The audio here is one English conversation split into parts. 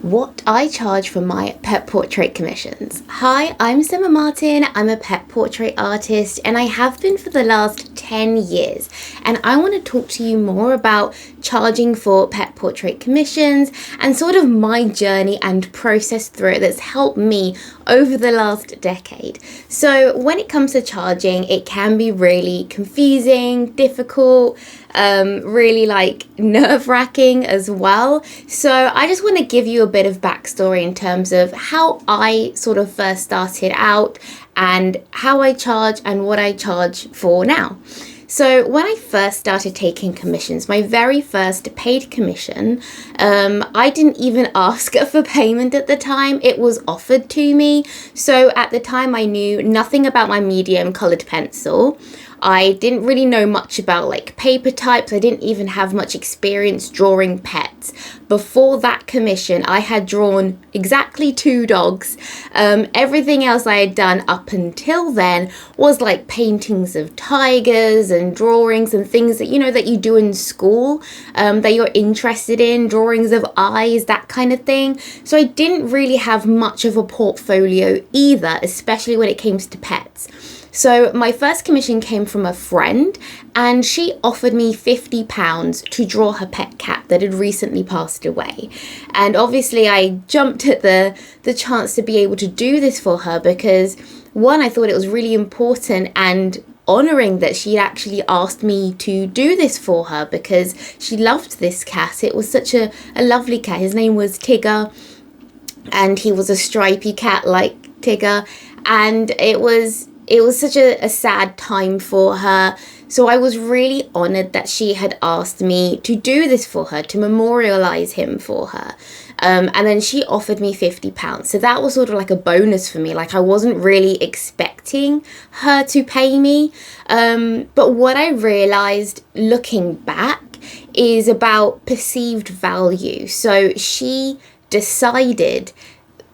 What I charge for my pet portrait commissions. Hi, I'm Sema Martin. I'm a pet portrait artist and I have been for the last 10 years. And I want to talk to you more about charging for pet portrait commissions and sort of my journey and process through it that's helped me over the last decade. So when it comes to charging, it can be really confusing, difficult, really nerve-wracking as well. So I just want to give you a bit of backstory in terms of how I sort of first started out and how I charge and what I charge for now. So when I first started taking commissions, my very first paid commission, I didn't even ask for payment at the time. It was offered to me. So at the time I knew nothing about my medium colored pencil. I didn't really know much about paper types. I didn't even have much experience drawing pets. Before that commission, I had drawn exactly 2 dogs. Everything else I had done up until then was paintings of tigers and drawings and things that that you do in school, that you're interested in, drawings of eyes, that kind of thing. So I didn't really have much of a portfolio either, especially when it came to pets. So my first commission came from a friend and she offered me £50 to draw her pet cat that had recently passed away. And obviously I jumped at the chance to be able to do this for her because one, I thought it was really important and honouring that she'd actually asked me to do this for her because she loved this cat. It was such a lovely cat. His name was Tigger and he was a stripy cat like Tigger, and it was such a sad time for her. So I was really honoured that she had asked me to do this for her, to memorialise him for her. And then she offered me £50. So that was sort of like a bonus for me. I wasn't really expecting her to pay me. But what I realised looking back is about perceived value. So she decided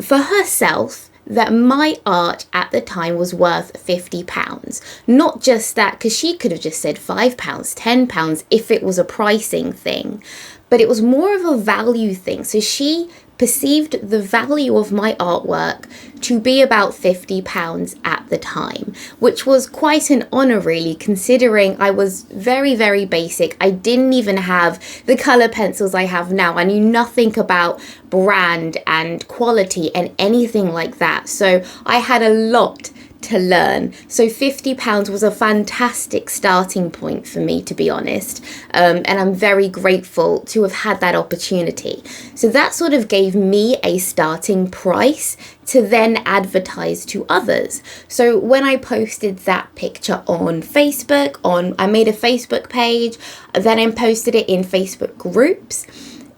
for herself that my art at the time was worth £50. Not just that, because she could have just said £5, £10 if it was a pricing thing, but it was more of a value thing. So she perceived the value of my artwork to be about £50 at the time, which was quite an honour really, considering I was very, very basic. I didn't even have the colour pencils I have now. I knew nothing about brand and quality and anything like that. So I had a lot to learn. So £50 was a fantastic starting point for me, to be honest. And I'm very grateful to have had that opportunity. So that sort of gave me a starting price to then advertise to others. So when I posted that picture on Facebook, I made a Facebook page, then I posted it in Facebook groups,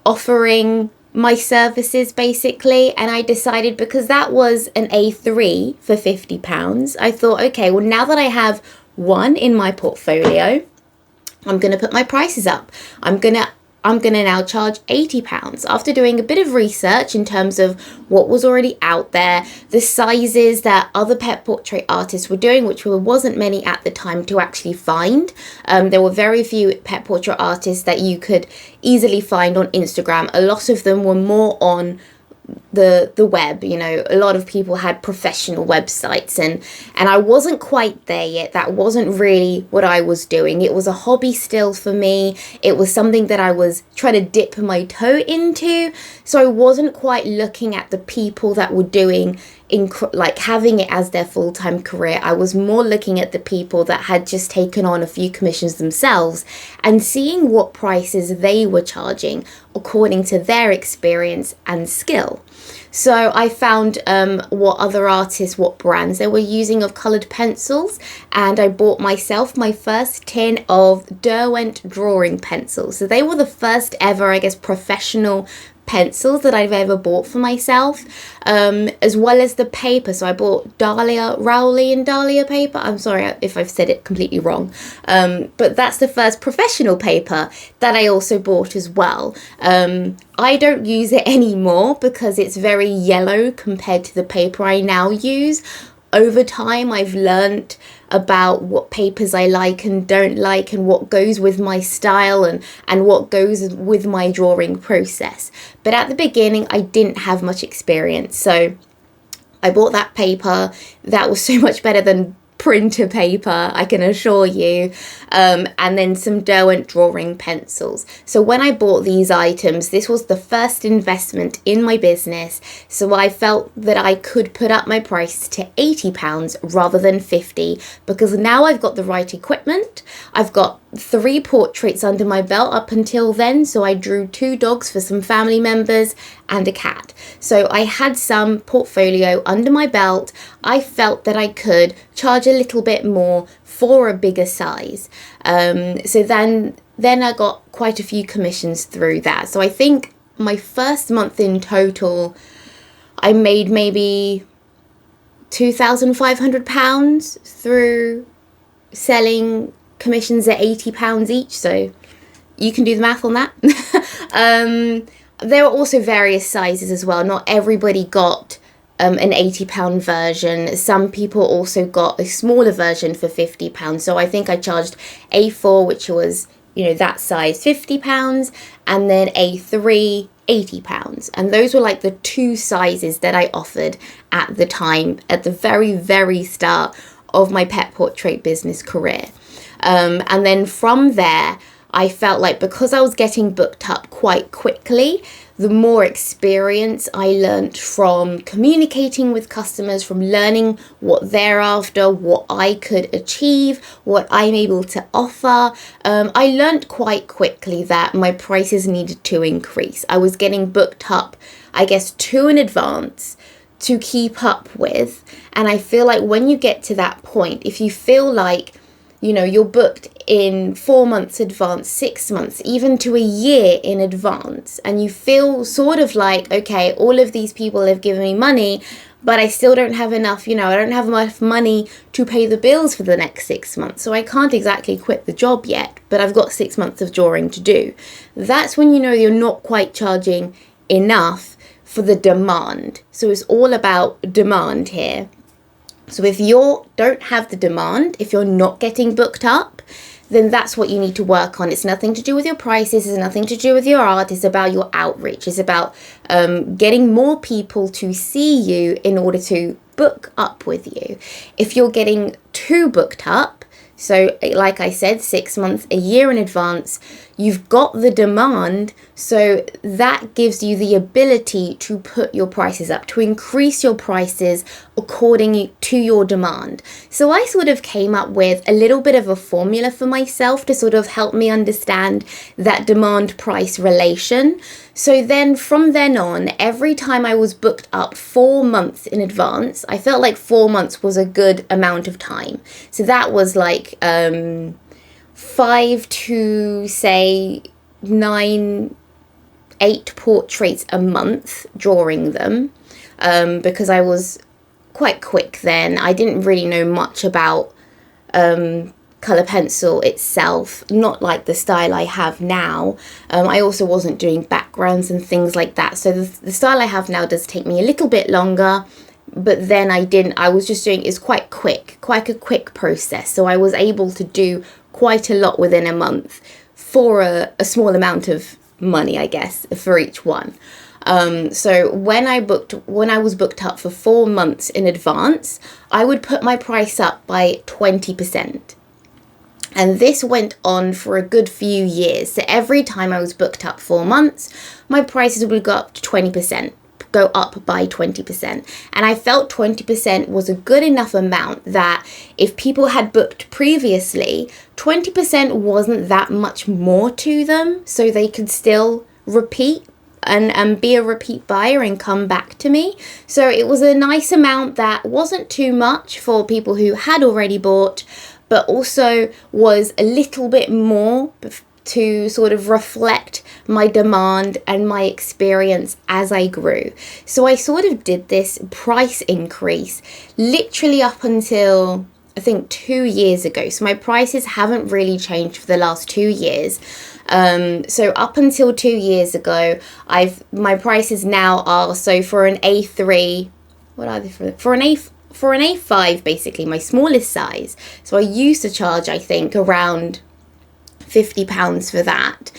offering my services basically, and I decided, because that was an A3 for £50, I thought, okay, well, now that I have one in my portfolio, I'm going to put my prices up. I'm going to now charge £80 after doing a bit of research in terms of what was already out there, the sizes that other pet portrait artists were doing, which wasn't many at the time to actually find. There were very few pet portrait artists that you could easily find on Instagram. A lot of them were more on the web. A lot of people had professional websites and I wasn't quite there yet. That wasn't really what I was doing. It was a hobby still for me. It was something that I was trying to dip my toe into. So I wasn't quite looking at the people that were doing having it as their full-time career. I was more looking at the people that had just taken on a few commissions themselves and seeing what prices they were charging according to their experience and skill. So I found what other artists, what brands they were using of coloured pencils, and I bought myself my first tin of Derwent drawing pencils. So they were the first ever, I guess, professional pencils that I've ever bought for myself, as well as the paper. So I bought Rowley and Dahlia paper. I'm sorry if I've said it completely wrong, but that's the first professional paper that I also bought as well. I don't use it anymore because it's very yellow compared to the paper I now use. over time, I've learnt about what papers I like and don't like, and what goes with my style, and what goes with my drawing process. But at the beginning, I didn't have much experience. So I bought that paper. That was so much better than printer paper, I can assure you, and then some Derwent drawing pencils. So when I bought these items, this was the first investment in my business, so I felt that I could put up my price to £80 rather than 50, because now I've got the right equipment. I've got 3 portraits under my belt up until then, so I drew 2 dogs for some family members and a cat. So I had some portfolio under my belt. I felt that I could charge a little bit more for a bigger size. So then I got quite a few commissions through that. So I think my first month in total, I made maybe £2,500 through selling commissions at £80 each. So you can do the math on that. There were also various sizes as well. Not everybody got an £80 version. Some people also got a smaller version for £50. So I think I charged A4, which was, that size, £50, and then A3, £80. And those were like the 2 sizes that I offered at the time, at the very, very start of my pet portrait business career. And then from there, I felt like because I was getting booked up quite quickly, the more experience I learnt from communicating with customers, from learning what they're after, what I could achieve, what I'm able to offer, I learnt quite quickly that my prices needed to increase. I was getting booked up, I guess, too in advance to keep up with. And I feel like when you get to that point, if you feel like you're booked in 4 months advance, 6 months, even to a year in advance, and you feel sort of like, okay, all of these people have given me money, but I still don't have enough, I don't have enough money to pay the bills for the next 6 months. So I can't exactly quit the job yet, but I've got 6 months of drawing to do. That's when you're not quite charging enough for the demand. So it's all about demand here. So if you don't have the demand, if you're not getting booked up, then that's what you need to work on. It's nothing to do with your prices. It's nothing to do with your art. It's about your outreach. It's about getting more people to see you in order to book up with you. If you're getting too booked up, so like I said, 6 months, a year in advance, you've got the demand, so that gives you the ability to put your prices up, to increase your prices according to your demand. So I sort of came up with a little bit of a formula for myself to sort of help me understand that demand price relation. So then from then on, every time I was booked up 4 months in advance, I felt like 4 months was a good amount of time. So that was like 5 to say 9, 8 portraits a month, drawing them, because I was quite quick then. I didn't really know much about colour pencil itself, not like the style I have now. I also wasn't doing backgrounds and things like that, so the style I have now does take me a little bit longer, but then I was just doing, it's quite a quick process, so I was able to do quite a lot within a month for a small amount of money, I guess, for each one. So when I was booked up for 4 months in advance, I would put my price up by 20%. And this went on for a good few years. So every time I was booked up 4 months, my prices would go up to 20%. Go up by 20%. And I felt 20% was a good enough amount that if people had booked previously, 20% wasn't that much more to them, so they could still repeat and be a repeat buyer and come back to me. So it was a nice amount that wasn't too much for people who had already bought, but also was a little bit more to sort of reflect my demand and my experience as I grew. So I sort of did this price increase literally up until I think 2 years ago. So my prices haven't really changed for the last 2 years. So up until 2 years ago, my prices now are, so for an A3, what are they for an for an A5, basically my smallest size, so I used to charge, I think, around £50 for that,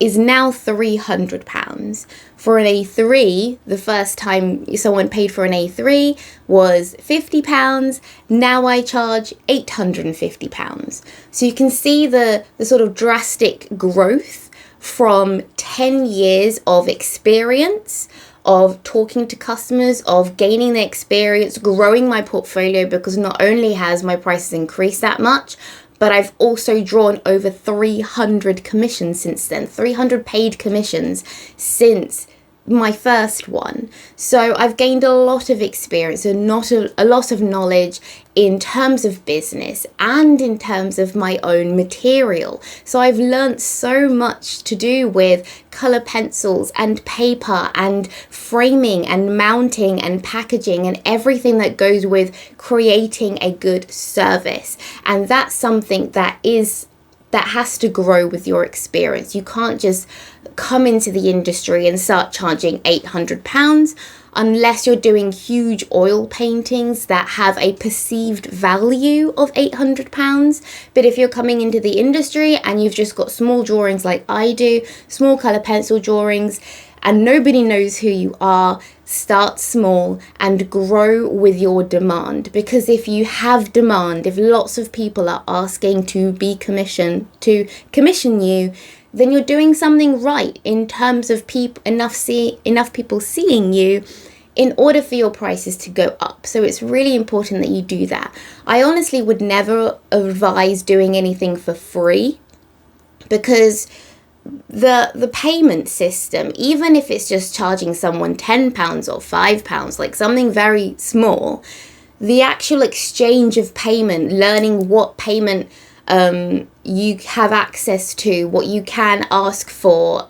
is now £300. For an A3, the first time someone paid for an A3 was £50. Now I charge £850. So you can see the sort of drastic growth from 10 years of experience, of talking to customers, of gaining the experience, growing my portfolio, because not only has my prices increased that much, but I've also drawn over 300 commissions since then, 300 paid commissions since my first one. So I've gained a lot of experience and a lot of knowledge in terms of business and in terms of my own material. So I've learnt so much to do with colour pencils and paper and framing and mounting and packaging and everything that goes with creating a good service. And that's something that has to grow with your experience. You can't just come into the industry and start charging £800 unless you're doing huge oil paintings that have a perceived value of £800. But if you're coming into the industry and you've just got small drawings like I do, small colour pencil drawings, and nobody knows who you are, start small and grow with your demand. Because if you have demand, if lots of people are asking to commission you, then you're doing something right in terms of enough people seeing you in order for your prices to go up. So it's really important that you do that. I honestly would never advise doing anything for free, because the payment system, even if it's just charging someone £10 or £5, like something very small, the actual exchange of payment, learning what payment you have access to, what you can ask for,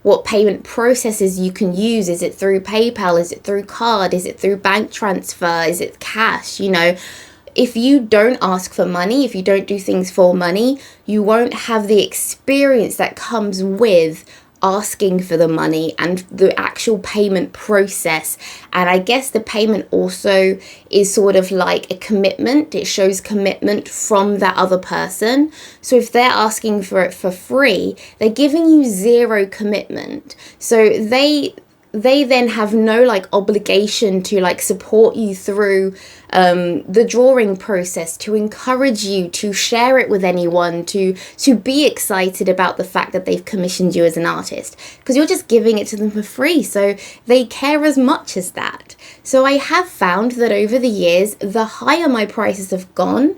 what payment processes you can use. Is it through PayPal? Is it through card? Is it through bank transfer? Is it cash? If you don't ask for money, if you don't do things for money, you won't have the experience that comes with asking for the money and the actual payment process. And I guess the payment also is sort of like a commitment. It shows commitment from that other person. So if they're asking for it for free, they're giving you zero commitment. So they then have no obligation to support you through the drawing process, to encourage you to share it with anyone, to be excited about the fact that they've commissioned you as an artist, because you're just giving it to them for free. So they care as much as that. So I have found that over the years, the higher my prices have gone,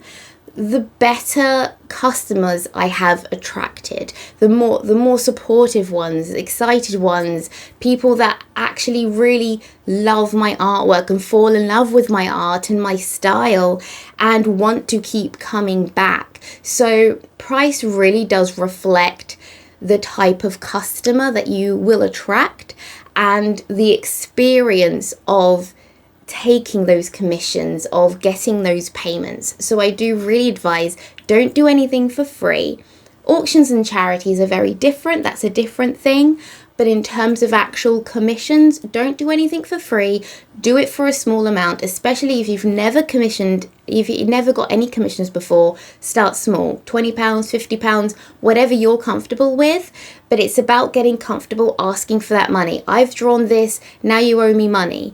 the better customers I have attracted, the more supportive ones, excited ones, people that actually really love my artwork and fall in love with my art and my style and want to keep coming back. So price really does reflect the type of customer that you will attract and the experience of taking those commissions, of getting those payments. So I do really advise, don't do anything for free. Auctions and charities are very different. That's a different thing. But in terms of actual commissions, don't do anything for free. Do it for a small amount, especially if you've never got any commissions before. Start small, £20, £50, whatever you're comfortable with. But it's about getting comfortable asking for that money. I've drawn this, now you owe me money.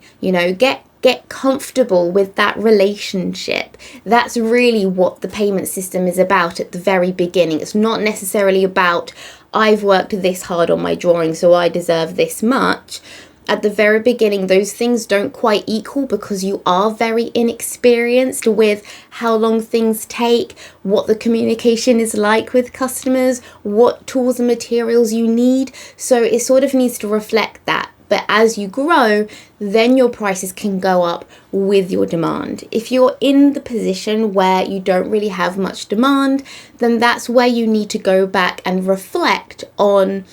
Get comfortable with that relationship. That's really what the payment system is about at the very beginning. It's not necessarily about, I've worked this hard on my drawing, so I deserve this much. At the very beginning, those things don't quite equal because you are very inexperienced with how long things take, what the communication is like with customers, what tools and materials you need. So it sort of needs to reflect that. But as you grow, then your prices can go up with your demand. If you're in the position where you don't really have much demand, then that's where you need to go back and reflect on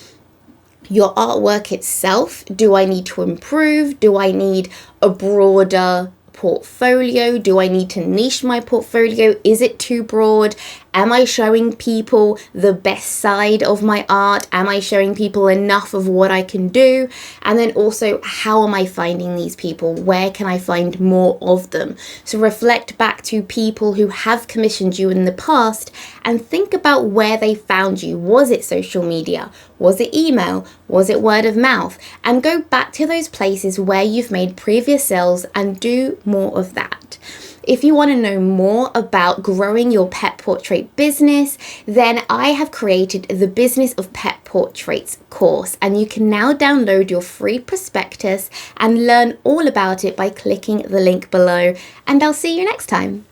your artwork itself. Do I need to improve? Do I need a broader portfolio? Do I need to niche my portfolio? Is it too broad? Am I showing people the best side of my art? Am I showing people enough of what I can do? And then also, how am I finding these people? Where can I find more of them? So reflect back to people who have commissioned you in the past and think about where they found you. Was it social media? Was it email? Was it word of mouth? And go back to those places where you've made previous sales and do more of that. If you want to know more about growing your pet portrait business, then I have created the Business of Pet Portraits course, and you can now download your free prospectus and learn all about it by clicking the link below. And I'll see you next time.